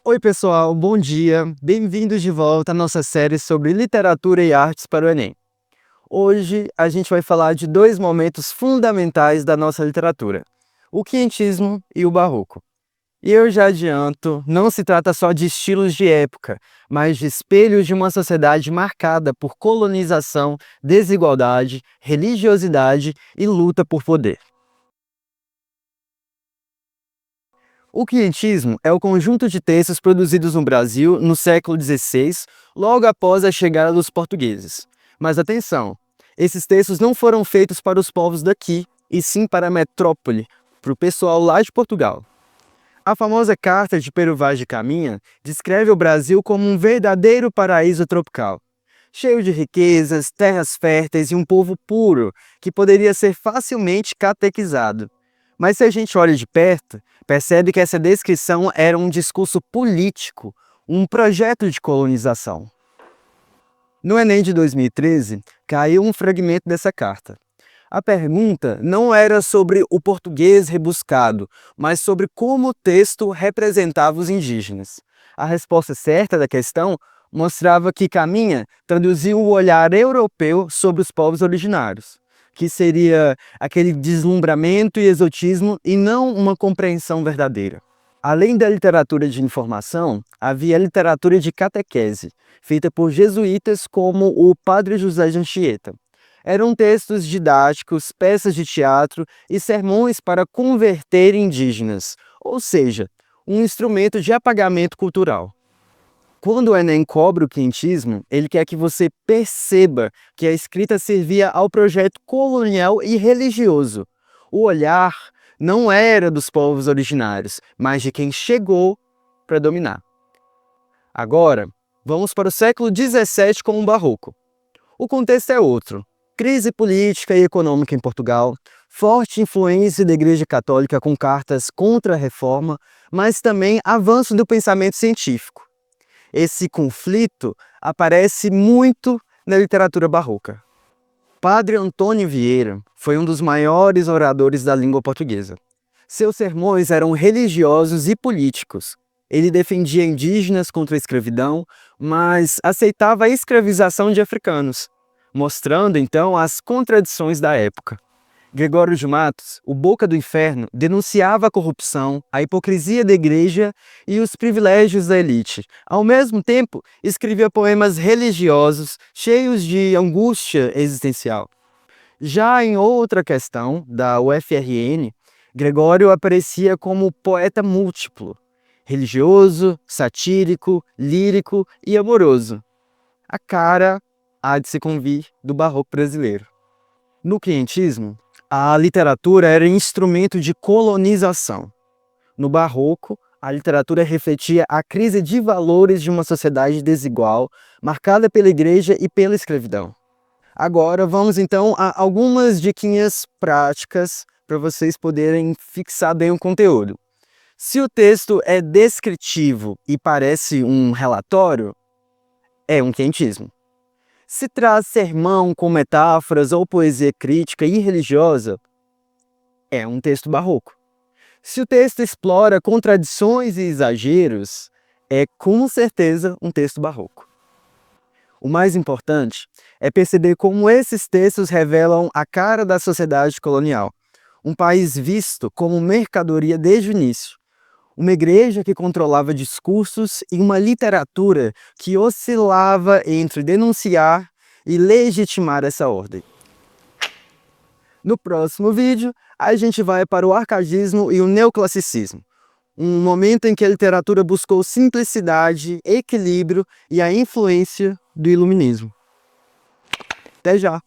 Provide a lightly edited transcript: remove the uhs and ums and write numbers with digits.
Oi pessoal, bom dia, bem-vindos de volta à nossa série sobre literatura e artes para o Enem. Hoje a gente vai falar de dois momentos fundamentais da nossa literatura, o quinhentismo e o barroco. E eu já adianto, não se trata só de estilos de época, mas de espelhos de uma sociedade marcada por colonização, desigualdade, religiosidade e luta por poder. O quinhentismo é o conjunto de textos produzidos no Brasil no século XVI, logo após a chegada dos portugueses. Mas atenção, esses textos não foram feitos para os povos daqui, e sim para a metrópole, para o pessoal lá de Portugal. A famosa Carta de Pero Vaz de Caminha descreve o Brasil como um verdadeiro paraíso tropical, cheio de riquezas, terras férteis e um povo puro, que poderia ser facilmente catequizado. Mas se a gente olha de perto, percebe que essa descrição era um discurso político, um projeto de colonização. No Enem de 2013, caiu um fragmento dessa carta. A pergunta não era sobre o português rebuscado, mas sobre como o texto representava os indígenas. A resposta certa da questão mostrava que Caminha traduziu o olhar europeu sobre os povos originários, que seria aquele deslumbramento e exotismo e não uma compreensão verdadeira. Além da literatura de informação, havia a literatura de catequese, feita por jesuítas como o Padre José de Anchieta. Eram textos didáticos, peças de teatro e sermões para converter indígenas, ou seja, um instrumento de apagamento cultural. Quando o Enem cobra o quinhentismo, ele quer que você perceba que a escrita servia ao projeto colonial e religioso. O olhar não era dos povos originários, mas de quem chegou para dominar. Agora, vamos para o século XVII com o Barroco. O contexto é outro. Crise política e econômica em Portugal, forte influência da Igreja Católica com cartas contra a reforma, mas também avanço do pensamento científico. Esse conflito aparece muito na literatura barroca. Padre Antônio Vieira foi um dos maiores oradores da língua portuguesa. Seus sermões eram religiosos e políticos. Ele defendia indígenas contra a escravidão, mas aceitava a escravização de africanos, mostrando então as contradições da época. Gregório de Matos, o Boca do Inferno, denunciava a corrupção, a hipocrisia da igreja e os privilégios da elite. Ao mesmo tempo, escrevia poemas religiosos, cheios de angústia existencial. Já em outra questão, da UFRN, Gregório aparecia como poeta múltiplo, religioso, satírico, lírico e amoroso. A cara há de se convir do barroco brasileiro. No quinhentismo, a literatura era instrumento de colonização. No barroco, a literatura refletia a crise de valores de uma sociedade desigual, marcada pela igreja e pela escravidão. Agora vamos então a algumas diquinhas práticas para vocês poderem fixar bem o conteúdo. Se o texto é descritivo e parece um relatório, é um quinhentismo. Se traz sermão com metáforas ou poesia crítica e religiosa, é um texto barroco. Se o texto explora contradições e exageros, é com certeza um texto barroco. O mais importante é perceber como esses textos revelam a cara da sociedade colonial, um país visto como mercadoria desde o início, uma igreja que controlava discursos e uma literatura que oscilava entre denunciar e legitimar essa ordem. No próximo vídeo, a gente vai para o arcaísmo e o neoclassicismo, um momento em que a literatura buscou simplicidade, equilíbrio e a influência do iluminismo. Até já!